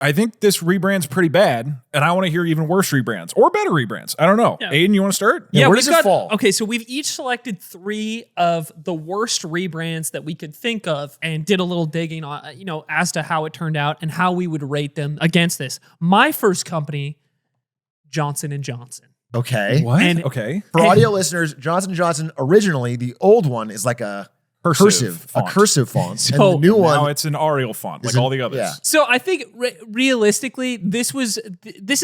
I think this rebrand's pretty bad, and I want to hear even worse rebrands or better rebrands. I don't know. Yeah. Aiden, you want to start? Yeah, where does it fall? Okay, so we've each selected 3 of the worst rebrands that we could think of and did a little digging on, as to how it turned out and how we would rate them against this. My first company, Johnson&Johnson. Okay. What? Okay. For audio listeners, Johnson&Johnson, originally, the old one is like a cursive font. So and the new one, now it's an Arial font, like all the others. Yeah. So I think realistically, this is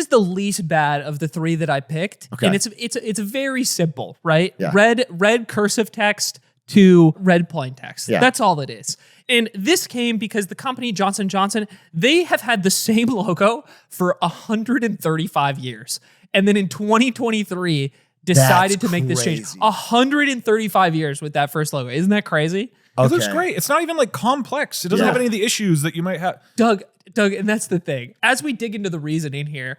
the least bad of the 3 that I picked, and it's very simple, right? Yeah. Red cursive text to red plain text. Yeah. That's all it is. And this came because the company Johnson&Johnson, they have had the same logo for 135 years, and then in 2023. Decided to make this change. 135 years with that first logo. Isn't that crazy? It looks great. It's not even like complex. It doesn't have any of the issues that you might have. Doug, and that's the thing. As we dig into the reasoning here,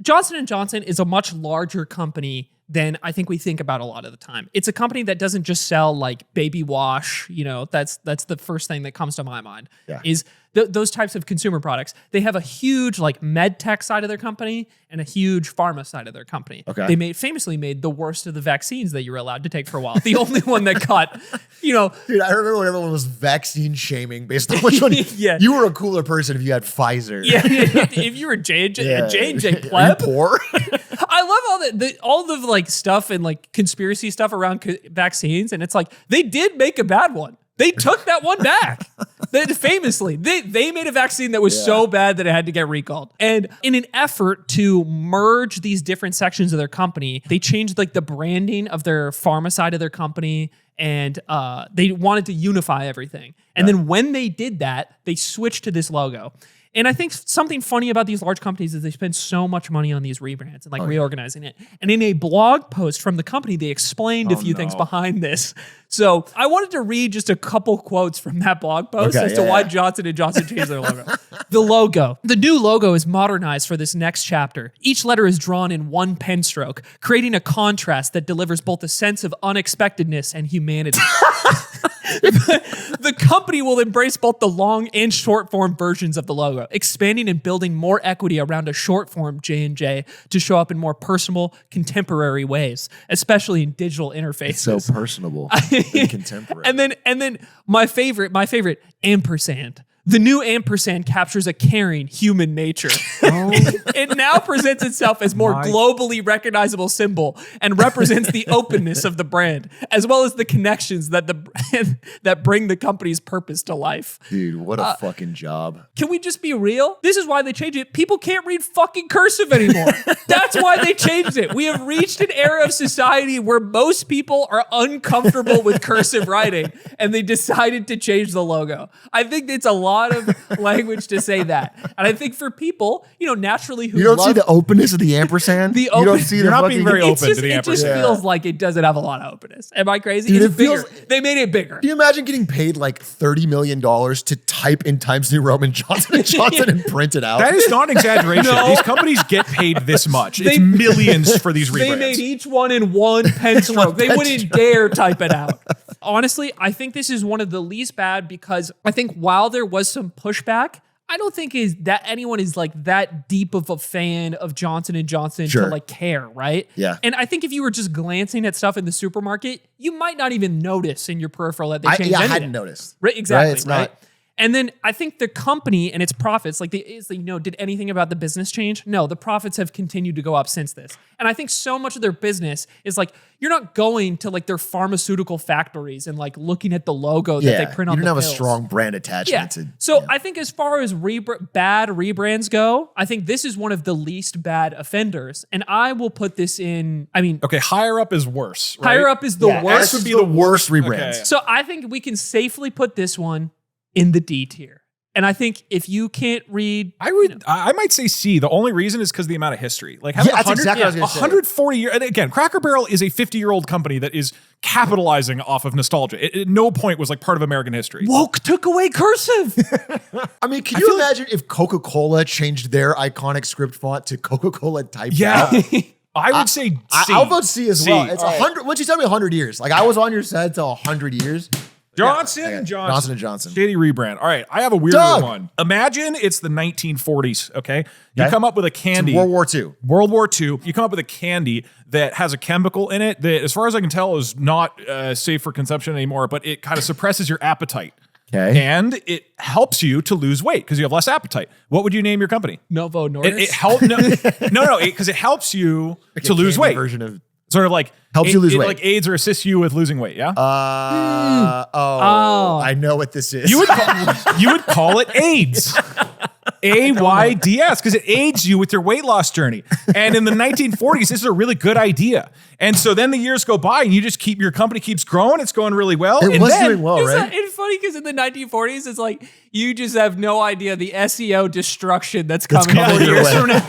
Johnson&Johnson is a much larger company than I think we think about a lot of the time. It's a company that doesn't just sell like baby wash. That's the first thing that comes to my mind is those types of consumer products. They have a huge like med tech side of their company and a huge pharma side of their company. Okay. They famously made the worst of the vaccines that you were allowed to take for a while. The only one that caught, Dude, I remember when everyone was vaccine shaming based on which one. You were a cooler person if you had Pfizer. Yeah, if you were J&J pleb. Poor. I love all the like stuff and like conspiracy stuff around vaccines, and it's like they did make a bad one. They took that one back. Famously, they made a vaccine that was so bad that it had to get recalled. And in an effort to merge these different sections of their company, they changed like the branding of their pharma side of their company, and they wanted to unify everything. And then when they did that, they switched to this logo. And I think something funny about these large companies is they spend so much money on these rebrands and like reorganizing it. And in a blog post from the company, they explained a few things behind this. So I wanted to read just a couple quotes from that blog post as to why Johnson&Johnson changed their logo. The new logo is modernized for this next chapter. Each letter is drawn in one pen stroke, creating a contrast that delivers both a sense of unexpectedness and humanity. The company will embrace both the long and short form versions of the logo, expanding and building more equity around a short form J&J to show up in more personal, contemporary ways, especially in digital interfaces. It's so personable and contemporary. And then my favorite, ampersand. The new ampersand captures a caring human nature. It now presents itself as more globally recognizable symbol and represents the openness of the brand, as well as the connections that that bring the company's purpose to life. Dude, what a fucking job. Can we just be real? This is why they changed it. People can't read fucking cursive anymore. That's why they changed it. We have reached an era of society where most people are uncomfortable with cursive writing, and they decided to change the logo. I think it's a lot of language to say that. And I think for people, naturally who you don't see the openness of the ampersand? You don't see you're not being very open to the ampersand. It just feels like it doesn't have a lot of openness. Am I crazy? Dude, it's bigger. They made it bigger. Can you imagine getting paid like $30 million to type in Times New Roman Johnson & Johnson and print it out? That is not an exaggeration. No. These companies get paid this much. It's millions for these rebrands. They made each one in one pen stroke. They wouldn't dare type it out. Honestly, I think this is one of the least bad because I think while there was some pushback, I don't think anyone is like that deep of a fan of Johnson&Johnson to like care, right? Yeah. And I think if you were just glancing at stuff in the supermarket, you might not even notice in your peripheral that they changed anything. I hadn't noticed. Right, exactly. It's not. And then I think the company and its profits, did anything about the business change? No, the profits have continued to go up since this. And I think so much of their business is like, you're not going to like their pharmaceutical factories and like looking at the logo that they print on the You don't have pills. a strong brand attachment to. So I think as far as bad rebrands go, I think this is one of the least bad offenders. And I will put this in, okay, higher up is worse, right? Higher up is the worst. This would be the worst rebrands. Okay. So I think we can safely put this one in the D tier. And I think if you can't read, I might say C. The only reason is because of the amount of history. Like having that's exactly what I was gonna say. 140 years. And again, Cracker Barrel is a 50-year-old company that is capitalizing off of nostalgia. It at no point was like part of American history. Woke took away cursive. I mean, can you imagine if Coca-Cola changed their iconic script font to Coca-Cola type? Yeah. I would say C. I'll vote C as well. It's 100. Once you tell me 100 years, like I was on your side till 100 years. Johnson&Johnson. Johnson&Johnson. Shady rebrand. All right, I have a weirder Doug. one. Imagine it's the 1940s, okay? You come up with a candy. World War II. World War II. You come up with a candy that has a chemical in it that, as far as I can tell, is not safe for consumption anymore, but it kind of suppresses your appetite. Okay. And it helps you to lose weight because you have less appetite. What would you name your company? Novo Nordisk. It helps because it helps you to lose weight. Version of Sort of like helps you lose weight. Like aids or assists you with losing weight. Yeah. I know what this is. You would call it AIDS. AIDS, because it aids you with your weight loss journey. And in the 1940s, this is a really good idea. And so then the years go by and you just your company keeps growing. It's going really well. It was doing well, right? It's funny because in the 1940s, it's like you just have no idea the SEO destruction that's coming 40 years from now.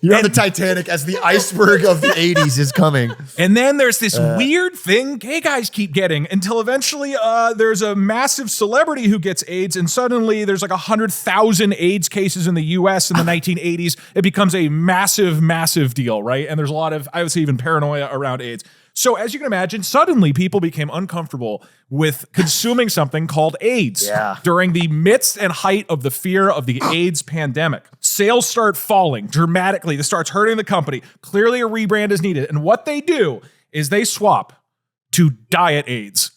You're on the Titanic as the iceberg of the 80s is coming. And then there's this weird thing gay guys keep getting until eventually there's a massive celebrity who gets AIDS, and suddenly there's like 100,000 AIDS cases in the US in the 1980s. It becomes a massive, massive deal, right? And there's a lot of, I would say, even paranoia around AIDS. So as you can imagine, suddenly people became uncomfortable with consuming something called AIDS during the midst and height of the fear of the AIDS pandemic. Sales start falling dramatically. This starts hurting the company. Clearly a rebrand is needed. And what they do is they swap to Diet AIDS.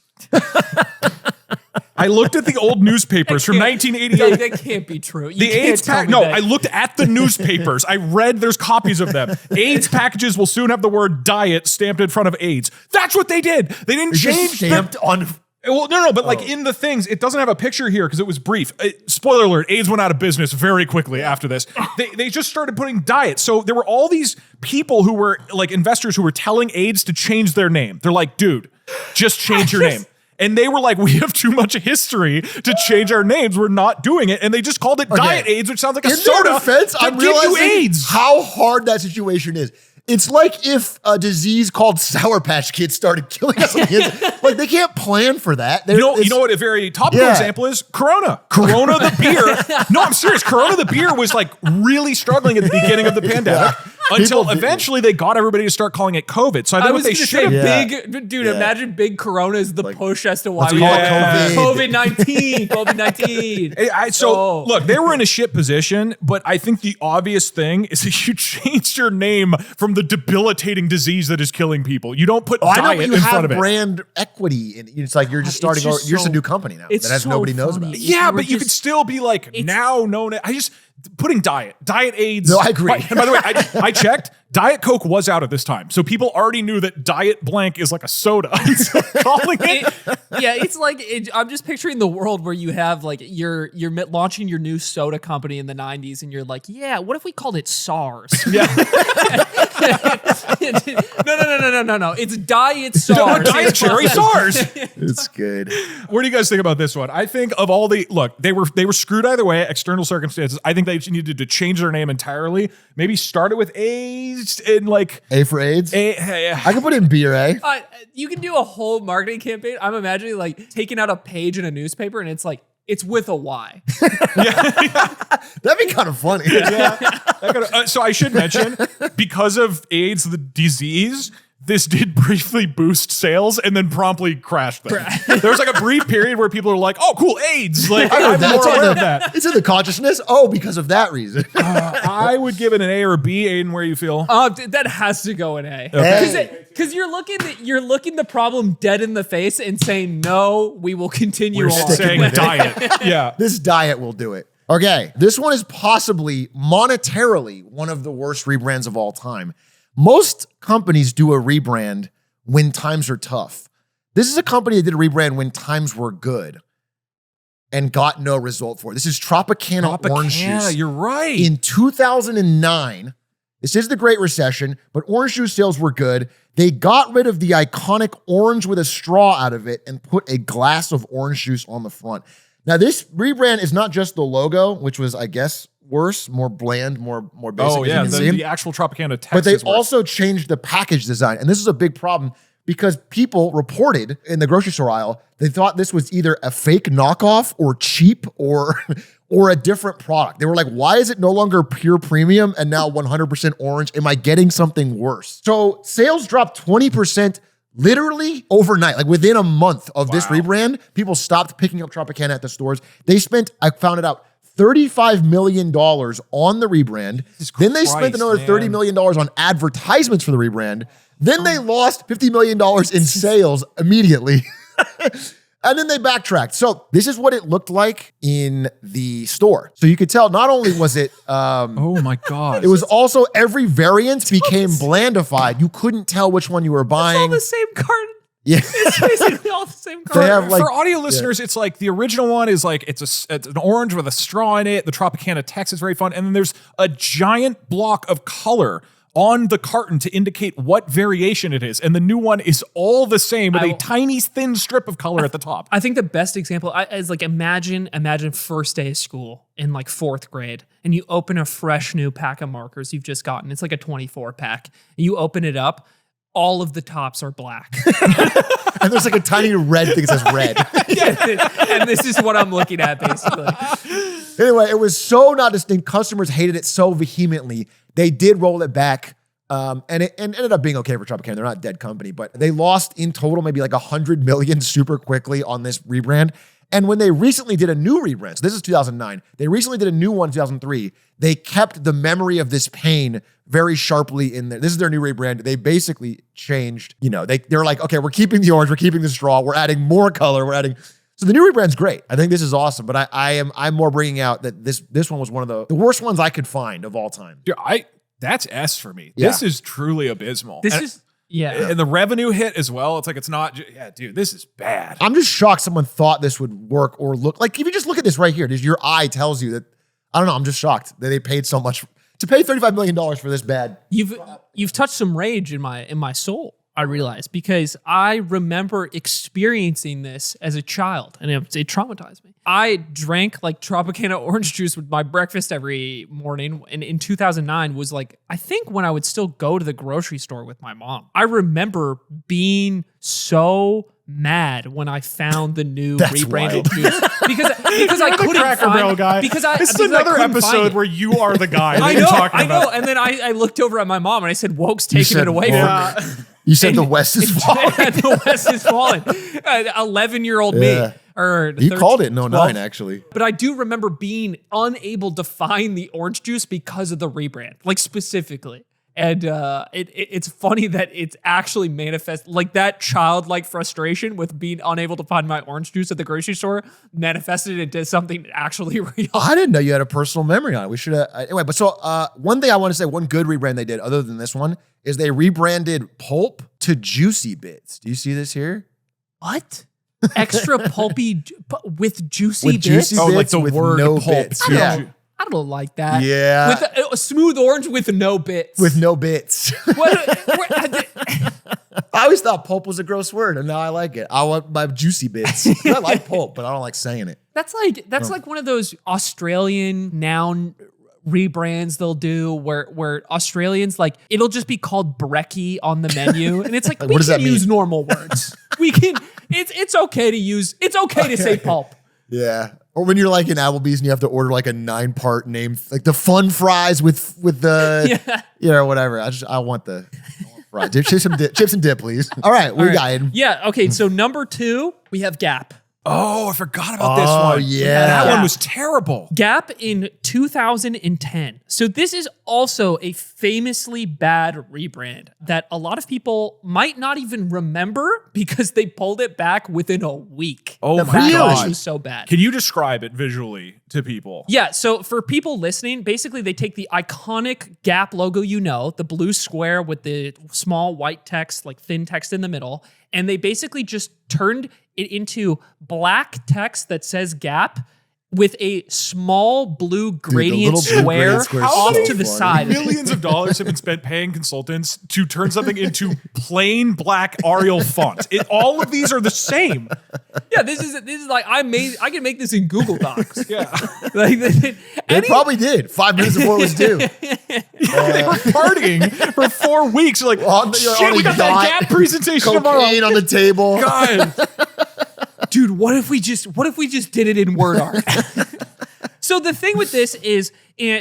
I looked at the old newspapers from 1988. That can't be true. The AIDS pack. No, I looked at the newspapers. I read there's copies of them. AIDS packages will soon have the word diet stamped in front of AIDS. That's what they did. They didn't change stamped on. Well, no, but like in the things, it doesn't have a picture here because it was brief. Spoiler alert, AIDS went out of business very quickly after this. They just started putting diet. So there were all these people who were like investors who were telling AIDS to change their name. They're like, dude, just change your name. And they were like, we have too much history to change our names. We're not doing it. And they just called it Diet AIDS, which sounds like a soda. In their defense, I'm realizing AIDS. How hard that situation is. It's like if a disease called Sour Patch Kids started killing us. Like they can't plan for that. You know what a very topical example is? Corona. Corona the beer. No, I'm serious. Corona the beer was like really struggling at the beginning of the pandemic. Until eventually they got everybody to start calling it COVID. So I think what they should have. Dude, imagine big Corona is the like, push as to why we call it COVID-19. COVID-19. So look, they were in a shit position, but I think the obvious thing is that you changed your name from the debilitating disease that is killing people. You don't put diet in front of it. You have brand equity. And it's like you're just starting over. You're just a new company now that has nobody knows about. Yeah, but you could still be like now known. Putting diet AIDS. No, I agree. And by the way, I checked. Diet Coke was out at this time. So people already knew that Diet Blank is like a soda. So calling it. It's like, I'm just picturing the world where you have like, you're launching your new soda company in the 90s and you're like, yeah, what if we called it SARS? Yeah. No. It's Diet SARS. Diet Cherry SARS. It's good. What do you guys think about this one? I think of all they were screwed either way, external circumstances. I think they needed to change their name entirely. Maybe start it with AIDS and like A for AIDS. I can put in B or A. You can do a whole marketing campaign. I'm imagining like taking out a page in a newspaper and it's like, it's with a Y. That'd be kind of funny. So I should mention, because of AIDS, the disease, this did briefly boost sales and then promptly crashed them. There was like a brief period where people are like, oh, cool, AIDS. Like, I'm more aware of that. It's in the consciousness. Oh, because of that reason. I would give it an A or a B. Aiden, where you feel? That has to go an A. Because you're looking the problem dead in the face and saying, no, we will continue on. Saying diet. Yeah. This diet will do it. Okay. This one is possibly monetarily one of the worst rebrands of all time. Most companies do a rebrand when times are tough. This is a company that did a rebrand when times were good and got no result for it. This is Tropicana Orange Juice. Yeah, you're right. In 2009, this is the Great Recession, but orange juice sales were good. They got rid of the iconic orange with a straw out of it and put a glass of orange juice on the front. Now, this rebrand is not just the logo, which was, I guess, worse, more bland, more basic. Oh, yeah, the actual Tropicana text. But they also changed the package design. And this is a big problem because people reported in the grocery store aisle, they thought this was either a fake knockoff or cheap or a different product. They were like, why is it no longer pure premium and now 100% orange? Am I getting something worse? So sales dropped 20% Literally overnight, like within a month of this rebrand, people stopped picking up Tropicana at the stores. They spent, I found it out, $35 million on the rebrand. Then they spent another $30 million on advertisements for the rebrand. Then they lost $50 million in sales immediately. And then they backtracked. So this is what it looked like in the store. So you could tell not only was it, oh my God. it was also every variant became blandified. You couldn't tell which one you were buying. It's all the same carton. Yeah. It's basically all the same carton. They have, like, for audio listeners, it's like the original one is like it's an orange with a straw in it. The Tropicana text is very fun. And then there's a giant block of color on the carton to indicate what variation it is. And the new one is all the same with a tiny thin strip of color at the top. I think the best example is like imagine first day of school in like 4th grade and you open a fresh new pack of markers you've just gotten. It's like a 24 pack. You open it up, all of the tops are black. And there's like a tiny red thing that says red. And this is what I'm looking at basically. Anyway, it was so not distinct. Customers hated it so vehemently. They did roll it back, and it ended up being okay for Tropicana. They're not a dead company, but they lost in total maybe like 100 million super quickly on this rebrand. And when they recently did a new rebrand, so this is 2009, they recently did a new one in 2003, they kept the memory of this pain very sharply in there. This is their new rebrand. They basically changed, they're like, okay, we're keeping the orange, we're keeping the straw, we're adding more color, so the new rebrand's great. I think this is awesome, but I'm more bringing out that this one was one of the worst ones I could find of all time. Dude, that's S for me. Yeah. This is truly abysmal. And the revenue hit as well. It's like, it's not, dude, this is bad. I'm just shocked someone thought this would work or look like, if you just look at this right here, your eye tells you that, I don't know, I'm just shocked that they paid so much to pay $35 million for this bad. You've touched some rage in my soul, I realize, because I remember experiencing this as a child and it traumatized me. I drank like Tropicana orange juice with my breakfast every morning. And in 2009 was like, I think when I would still go to the grocery store with my mom. I remember being so mad when I found the new rebranded juice because I couldn't Cracker Barrel guy. This is another episode where you are the guy. I know. And then I looked over at my mom and I said, "Woke's taking it away from me." You said the West is falling. The West is falling. 11-year-old me. Or he called it in 09, actually. But I do remember being unable to find the orange juice because of the rebrand, like specifically. And it's funny that it's actually manifest, like that childlike frustration with being unable to find my orange juice at the grocery store manifested into something actually real. I didn't know you had a personal memory on it. We should have, anyway, but so one thing I want to say, one good rebrand they did other than this one is they rebranded Pulp to Juicy Bits. Do you see this here? What? Extra pulpy with juicy with bits? Juicy Oh, bits like the with word no pulp. bits. I don't like that. Yeah. With a smooth orange with no bits. With no bits. What? I always thought pulp was a gross word, and now I like it. I want my juicy bits. I like pulp, but I don't like saying it. That's like one of those Australian noun rebrands they'll do where Australians, like, it'll just be called brekkie on the menu, and it's like, we can use normal words. We can. It's okay to use. It's okay to say pulp. Yeah. Or when you're like in Applebee's and you have to order like a 9-part name, like the fun fries with the, whatever. I want fries. Chips and dip, please. All right. We got it. Yeah. Okay. So number 2, we have Gap. Oh, I forgot about this one. Yeah. That one was terrible. Gap in 2010. So this is also a famously bad rebrand that a lot of people might not even remember because they pulled it back within a week. Oh the my backlash God. was so bad. Can you describe it visually to people? Yeah, so for people listening, basically they take the iconic Gap logo, the blue square with the small white text, like thin text in the middle, and they basically just turned it into black text that says Gap with a small blue gradient square off to the side. Millions of dollars have been spent paying consultants to turn something into plain black Arial font. All of these are the same. Yeah, this is like I can make this in Google Docs. Yeah. Like They probably did 5 minutes before it was due. They were partying for 4 weeks. Like, shit, we got that Gap presentation tomorrow. Cocaine on the table. God. Dude, what if we just did it in word art? So the thing with this is,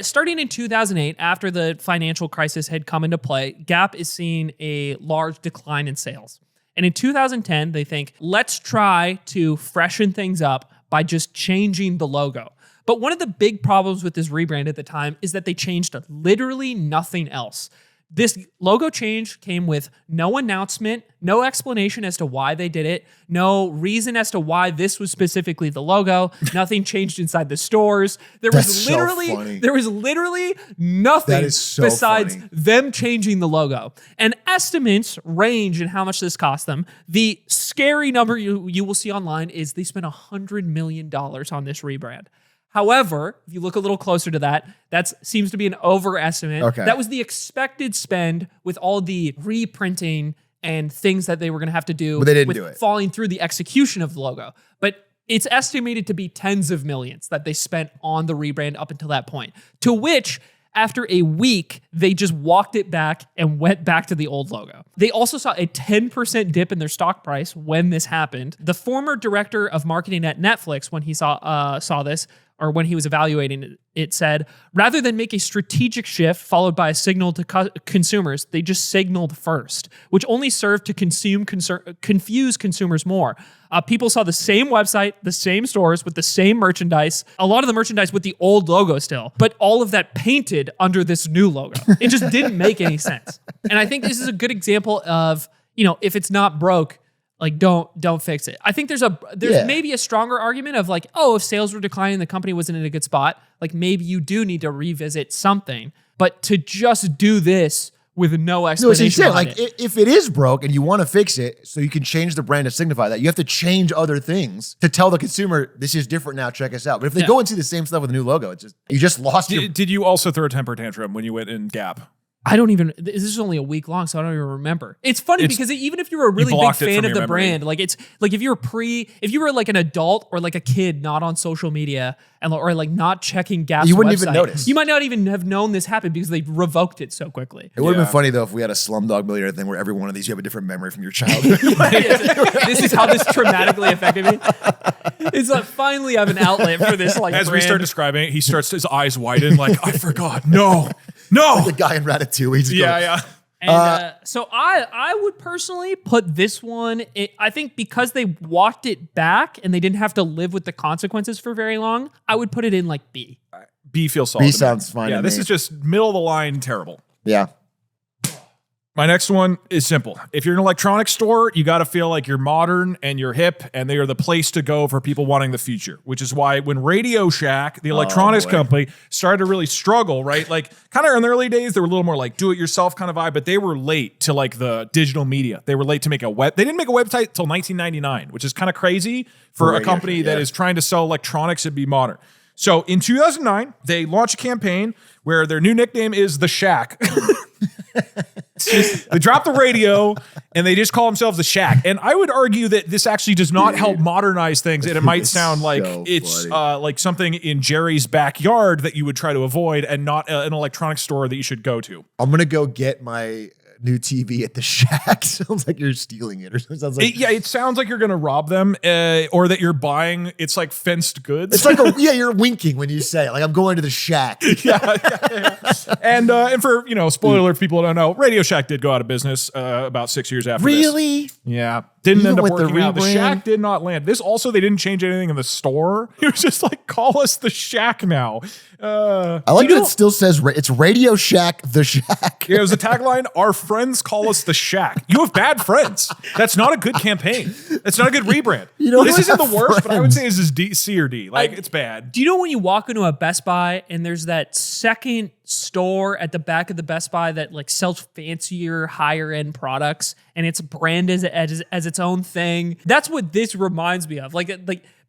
starting in 2008, after the financial crisis had come into play, Gap is seeing a large decline in sales. And in 2010, they think, let's try to freshen things up by just changing the logo. But one of the big problems with this rebrand at the time is that they changed literally nothing else. This logo change came with no announcement, no explanation as to why they did it, no reason as to why this was specifically the logo. Nothing changed inside the stores. There was literally nothing besides them changing the logo. And estimates range in how much this cost them. The scary number you will see online is they spent $100 million on this rebrand. However, if you look a little closer to that, that seems to be an overestimate. Okay. That was the expected spend with all the reprinting and things that they were going to have to do. But they didn't with do it. Following through the execution of the logo. But it's estimated to be tens of millions that they spent on the rebrand up until that point. To which, after a week, they just walked it back and went back to the old logo. They also saw a 10% dip in their stock price when this happened. The former director of marketing at Netflix, when he saw this, or when he was evaluating it, said, rather than make a strategic shift followed by a signal to consumers, they just signaled first, which only served to confuse consumers more. People saw the same website, the same stores with the same merchandise, a lot of the merchandise with the old logo still, but all of that painted under this new logo. It just didn't make any sense. And I think this is a good example of, if it's not broke, like don't fix it. I think there's maybe a stronger argument of like, if sales were declining, the company wasn't in a good spot. Like maybe you do need to revisit something, but to just do this with no explanation. No, like if it is broke and you want to fix it, so you can change the brand to signify that, you have to change other things to tell the consumer this is different now. Check us out. But if they go and see the same stuff with a new logo, you just lost your. Did you also throw a temper tantrum when you went in Gap? This is only a week long, so I don't even remember. It's funny because even if you were a really big fan of the brand, like it's like if you were like an adult or like a kid not on social media or like not checking Gap's you wouldn't website, even notice. You might not even have known this happened because they revoked it so quickly. It would have been funny though if we had a Slumdog Millionaire thing where every one of these you have a different memory from your childhood. This is how this traumatically affected me. It's like finally I have an outlet for this. Like as brand. we start describing it, he starts his eyes widen like I forgot. No. Like the guy in Ratatouille. Yeah. And so I would personally put this one, I think because they walked it back and they didn't have to live with the consequences for very long, I would put it in like B. B feels solid. B sounds fine. Yeah, to this me. is just middle of the line terrible. Yeah. My next one is simple. If you're an electronics store, you got to feel like you're modern and you're hip, and they are the place to go for people wanting the future, which is why when Radio Shack, the electronics company, started to really struggle, right? Like kind of in the early days, they were a little more like do-it-yourself kind of vibe, but they were late to like the digital media. They were late to make they didn't make a website until 1999, which is kind of crazy for a company that is trying to sell electronics and be modern. So in 2009, they launched a campaign where their new nickname is The Shack. They dropped the radio and they just call themselves The Shack. And I would argue that this actually does not help modernize things. And it might sound like it's like something in Jerry's backyard that you would try to avoid and not an electronics store that you should go to. I'm going to go get my new TV at the Shack. Sounds like you're stealing it or something. Sounds like it sounds like you're going to rob them or that you're buying. It's like fenced goods. It's like you're winking when you say it. Like I'm going to the Shack. Yeah. And for spoiler alert, people don't know, Radio Shack did go out of business about 6 years after this. Really? Yeah. Didn't Even end up with the working out. The rebrand? Shack did not land. This also, they didn't change anything in the store. It was just like, call us The Shack now. I like that it still says it's Radio Shack, The Shack. Yeah, it was the tagline, our friends call us The Shack. You have bad friends. That's not a good campaign. That's not a good rebrand. This isn't the worst, but I would say this is C or D. Like, it's bad. Do you know when you walk into a Best Buy and there's that second store at the back of the Best Buy that like sells fancier, higher end products and its brand as its own thing? That's what this reminds me of. Like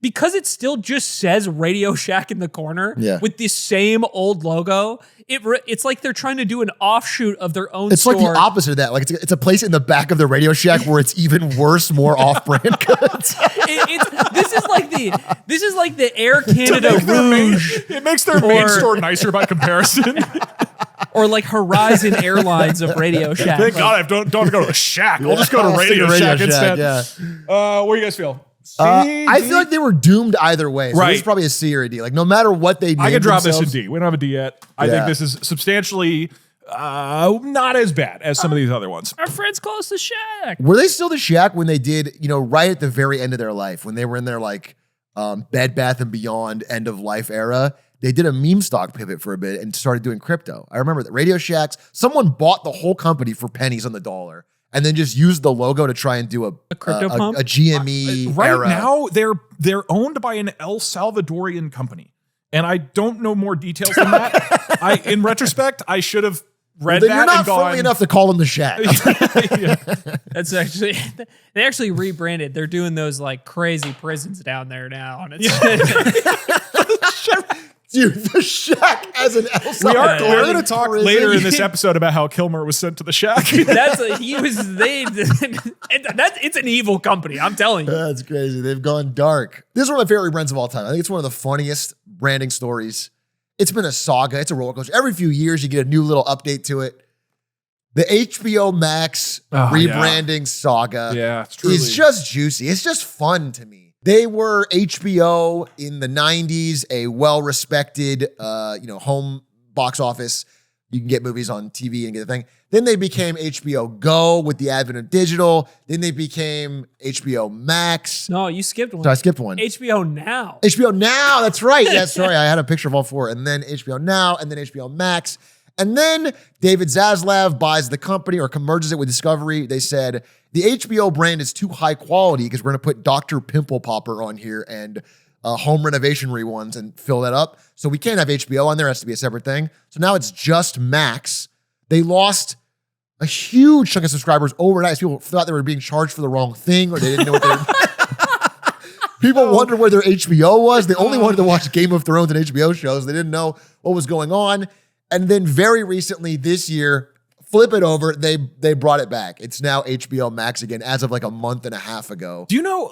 because it still just says Radio Shack in the corner with the same old logo, it's like they're trying to do an offshoot of their own store. It's like the opposite of that. Like it's a place in the back of the Radio Shack where it's even worse, more off-brand goods. This is like the Air Canada Rouge. It makes their main store nicer by comparison. Or like Horizon Airlines of Radio Shack. Thank God I don't have to go to the Shack. I'll just go to Radio Shack instead. Yeah. What do you guys feel? C, I D? feel like they were doomed either way. So Right. this is probably a C or a D. Like no matter what they named I could drop this in themselves- D. We don't have a D yet. I think this is substantially Not as bad as some of these other ones. Our friends call us the Shack. Were they still the Shack when they did, right at the very end of their life, when they were in their like Bed Bath & Beyond end of life era? They did a meme stock pivot for a bit and started doing crypto. I remember that Radio Shacks, someone bought the whole company for pennies on the dollar and then just used the logo to try and do a crypto pump? a GME Right era. now, they're owned by an El Salvadorian company. And I don't know more details than that. In retrospect, I should have read Then that you're not and gone, friendly enough to call them the Shack. That's actually, they actually rebranded. They're doing those like crazy prisons down there now. And it's Dude, the Shack as an El Salvadorian We're going to talk prison. later in this episode about how Kilmer was sent to the Shack. it's an evil company. I'm telling you. That's crazy. They've gone dark. This is one of my favorite brands of all time. I think it's one of the funniest branding stories. It's been a saga. It's a roller coaster. Every few years, you get a new little update to it. The HBO Max rebranding saga is just juicy. It's just fun to me. They were HBO in the 90s, a well-respected, home box office. You can get movies on TV and get the thing. Then they became HBO Go with the advent of digital. Then they became HBO Max. No, you skipped one. So I skipped one. HBO Now. HBO Now, that's right. Yeah, sorry, I had a picture of all four. And then HBO Now, and then HBO Max. And then David Zaslav buys the company or merges it with Discovery. They said, the HBO brand is too high quality because we're going to put Dr. Pimple Popper on here and home renovation ones and fill that up. So we can't have HBO on there. It has to be a separate thing. So now it's just Max. They lost a huge chunk of subscribers overnight. People thought they were being charged for the wrong thing or they didn't know what they were People wondered where their HBO was. They only wanted to watch Game of Thrones and HBO shows. They didn't know what was going on. And then very recently this year, flip it over, they brought it back. It's now HBO Max again as of like a month and a half ago. Do you know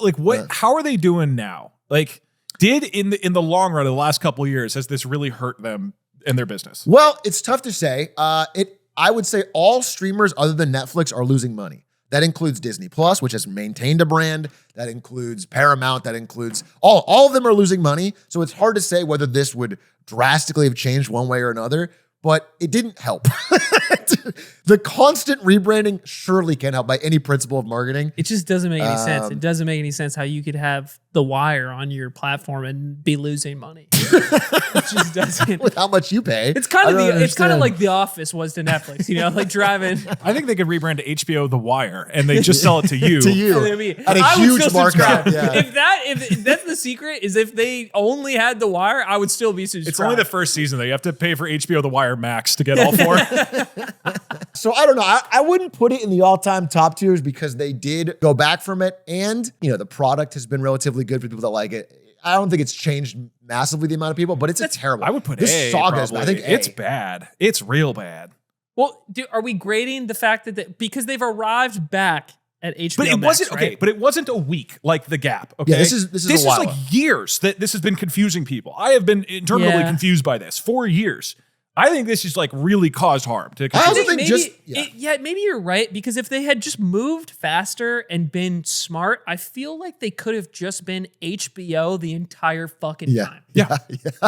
how are they doing now? Like, did in the long run of the last couple of years, has this really hurt them in their business? Well, it's tough to say. I would say all streamers other than Netflix are losing money. That includes Disney Plus, which has maintained a brand. That includes Paramount. That includes all of them are losing money. So it's hard to say whether this would drastically have changed one way or another, but it didn't help. The constant rebranding surely can't help by any principle of marketing. It just doesn't make any sense. It doesn't make any sense how you could have The Wire on your platform and be losing money. It just doesn't. With how much you pay. It's kind of like The Office was to Netflix, like driving. I think they could rebrand to HBO The Wire and they just sell it to you. To you. At a huge markup. Yeah. If that's the secret, is if they only had The Wire, I would still be subscribed. It's only the first season though. You have to pay for HBO The Wire Max to get all four. So I don't know. I wouldn't put it in the all-time top tiers because they did go back from it. And, the product has been relatively good for people that like it. I don't think it's changed massively the amount of people, but it's terrible. I would put this A, saga is, probably. I think it's A. bad. It's real bad. Well, are we grading the fact that because they've arrived back at HBO But it Max, wasn't right? okay. But it wasn't a week like the Gap. Okay, Yeah, this is a while. like years that this has been confusing people. I have been interminably confused by this for years. I think this is like really caused harm to. I also think maybe you're right, because if they had just moved faster and been smart, I feel like they could have just been HBO the entire fucking time. Yeah.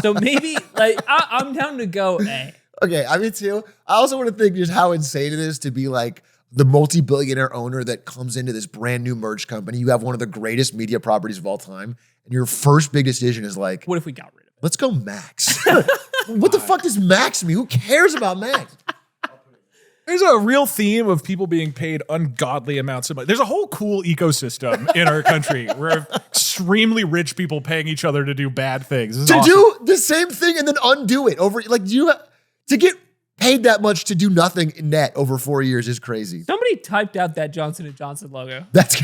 So maybe I'm down to go A. Okay, I mean too. I also want to think just how insane it is to be like the multi-billionaire owner that comes into this brand new merged company. You have one of the greatest media properties of all time, and your first big decision is like, what if we got rid of it? Let's go Max. What the fuck does Max mean? Who cares about Max? There's a real theme of people being paid ungodly amounts of money. There's a whole cool ecosystem in our country where extremely rich people paying each other to do bad things. To do the same thing and then undo it over, like to get paid that much to do nothing net over 4 years is crazy. Somebody typed out that Johnson&Johnson logo. That's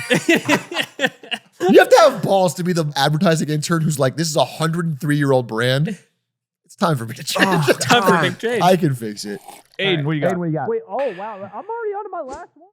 you have to have balls to be the advertising intern who's like, this is a 103-year-old brand. It's time for me to change. Time for a big change. I can fix it. Aiden, what do you got? Wait, oh wow, I'm already on to my last one.